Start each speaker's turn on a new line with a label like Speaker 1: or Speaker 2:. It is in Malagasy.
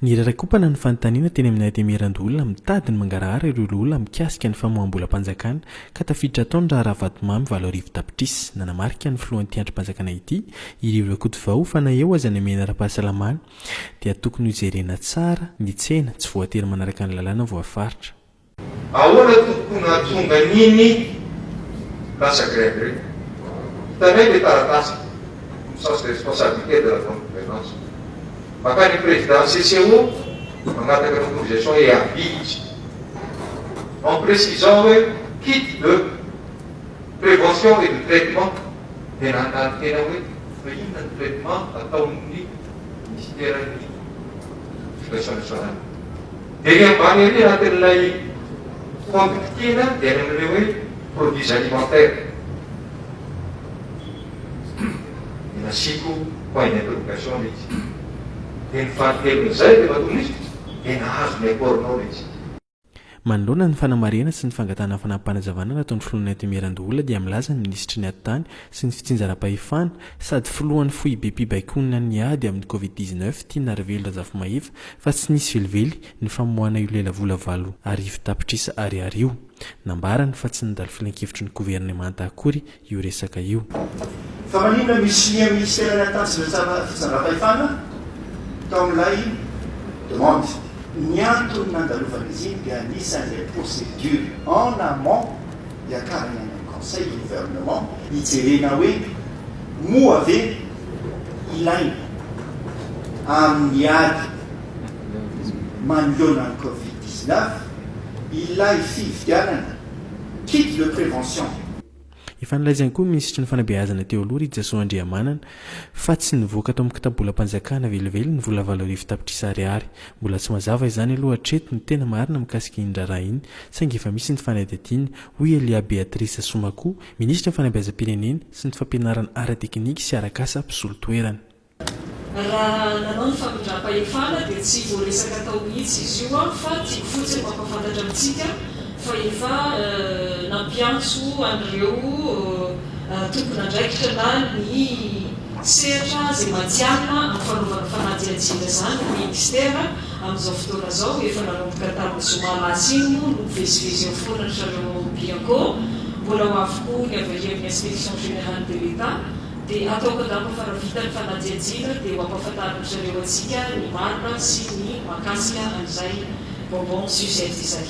Speaker 1: Ny rarakopana ny fanontaniana teny amin'ny atemerandolona mitady ny mangarahara ireo olona mikasika ny famohambolam-panjakana ka tafiditra taony raha Ravatomamy 7 tapitrisa nanamarika ny filohan'ny andrim-panjakana ity ireo akoto vao fa na eo aza ny amena ara-pahasalamana dia tokony hojerena tsara ny tsena tsy voatery manaraka ny lalàna voafaritra.
Speaker 2: Ahoana tokony hatonga niny lasa grève reny hitanay le taratasy sens de responsabilité de la bonne gouvernance makany président CCO mangataka l'autorisation et avise en précisant hoe kit de prévention et de traitement tena andany tena hoe fa inona ny traitement ataon'ny ministèren'ny éducation nationale dia ny ambany ery anatin'ilay conductina dia ny amin'ireo hoe produits alimentaires inasiko point d'interrogation le izy dia ny fanotelon'izay dia mahatonga izy dia nahazo ny akornao le izy.
Speaker 1: Manoloana ny fanamarena sy ny fangatana fanampanazavana nataon'ny filohan'ny atemerandolona dia milaza ny ministry ny attany sy ny fitsinjaram-pahefana sady filohan'ny fohy be mpibaikona ny ady amin'ny COVID-19 tiana Revelo Razafimaheva fa tsy nisy velively ny famoahana io lela vola 7 tapitrisa ariary io. Nambarany fa tsy nandalo filan-kevitry ny gouvernemanta akory io resaka io.
Speaker 3: Fa maninona misy lia ministère ny attany sy ny fitsinjaram-pahefana tao amin'ilay demande. Ny antony nandalovana izy iny dia anisan'ilay procédure en amont hiakarana ny conseil du gouvernement hijerena hoe moa ave ilaina amin'ny ady manoloana ny COVID-19 ilay fividianana kit de prévention.
Speaker 1: Ifanalaizany koa ministry ny fanabeazana teo aloha Ry Jasoandriamanana fa tsy nivoaka tao amin'ny kitabolam-panjakana velively ny vola 7 tapitrisa ariary. Mbola tsy mazava izany aloha hatreto ny tena marina mikasika iny raharaha iny saingy efa misy ny fanadihadiana hoy Elia Beatrice Somakoa, ministry ny fanabeazam-pirenena sy ny fampianarana ara-teknika sy arak'asa mpisolo toerana.
Speaker 4: Raha nanao ny fampindram-pahefana dia tsy voaresaka tao mihitsy izy io fa tiako fotsiny mampafantatra amintsika fa efa nampiantso an'ireo tompon'andraikitra na ny sehatra izay matianina amin'ny fanaovana fanadihadiana izany ny ministera amin'izao fotoana izao efa nanomboka tamin'ny zoma lasiny no mivezivezy eo foana ny zareo bianco mbola ho avokoa ny avy amin'ny inspection générale de l'État dia ataoko angamba fa raha vita ny fanadihadiana dia ho ampahafantarina zareo antsika ny marina sy ny makasika an'izay bonbon suzette izay.